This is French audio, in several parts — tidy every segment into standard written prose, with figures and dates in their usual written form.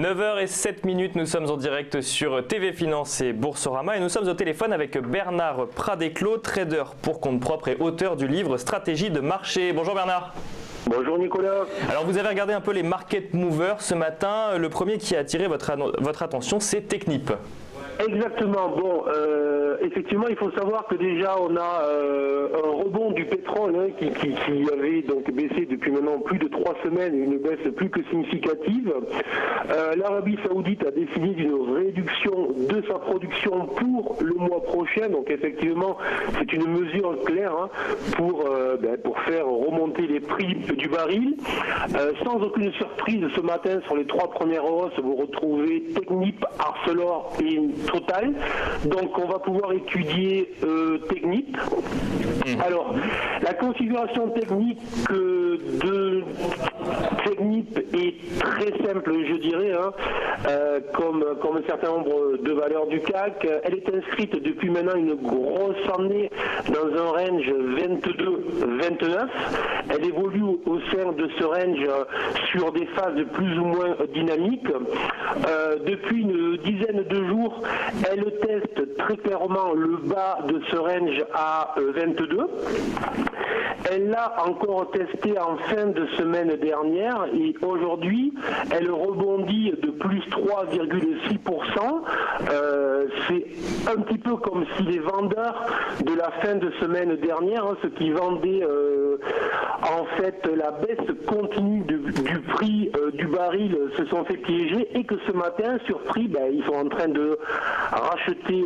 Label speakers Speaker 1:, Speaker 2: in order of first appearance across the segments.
Speaker 1: 9h07, nous sommes en direct sur TV Finance et Boursorama et nous sommes au téléphone avec Bernard Pradeclos, trader pour compte propre et auteur du livre Stratégie de marché. Bonjour Bernard.
Speaker 2: Bonjour Nicolas.
Speaker 1: Alors vous avez regardé un peu les market movers ce matin. Le premier qui a attiré votre attention, c'est Technip.
Speaker 2: Exactement. Bon, effectivement, il faut savoir que déjà on a un rebond du pétrole qui avait donc baissé depuis maintenant plus de 3 semaines, une baisse plus que significative. L'Arabie Saoudite a décidé d'une réduction de sa production pour le mois prochain. Donc effectivement, c'est une mesure claire pour faire remonter les prix du baril. Sans aucune surprise, ce matin sur les 3 premières hausses, vous retrouvez Technip, Arcelor et Total. Donc on va pouvoir étudier Technip. Alors, la configuration technique de Technip est très simple, je dirais, comme un certain nombre de valeurs du CAC. Elle est inscrite depuis maintenant une grosse année dans un range 22-29. Elle évolue au sein de ce range sur des phases plus ou moins dynamiques. Depuis une dizaine de jours, elle teste très clairement le bas de ce range à 22. Elle l'a encore testé en fin de semaine dernière et aujourd'hui, elle rebondit de plus 3,6%. C'est un petit peu comme si les vendeurs de la fin de semaine dernière, ceux qui vendaient en fait la baisse continue du prix du baril, se sont fait piéger et que ce matin, surpris, ils sont en train de racheter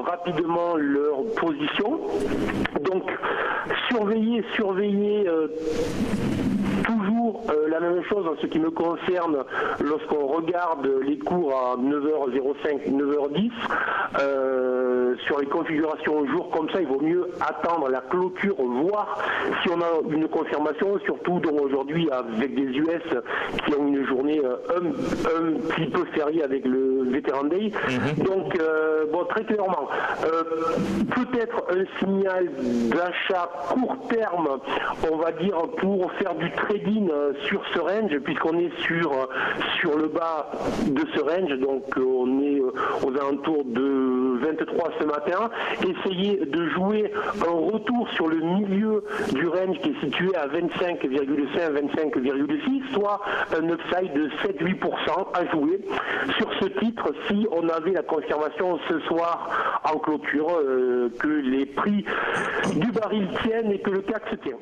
Speaker 2: rapidement leur position. Donc surveiller toujours la même chose en ce qui me concerne lorsqu'on regarde les cours à 9h05, 9h10. Sur les configurations au jour comme ça, il vaut mieux attendre la clôture, voir si on a une confirmation, surtout aujourd'hui avec des US qui ont une journée un petit peu fériée avec le Veteran Day. Donc, très clairement, peut-être un signal d'achat court terme, on va dire, pour faire du trading sur ce range, puisqu'on est sur le bas de ce range, donc on est aux alentours de 23 ce matin. Essayer de jouer un retour sur le milieu du range qui est situé à 25,5, 25,6, soit un upside de 7-8% à jouer sur ce titre si on avait la confirmation ce soir en clôture que les prix du baril tiennent et que le CAC se tient.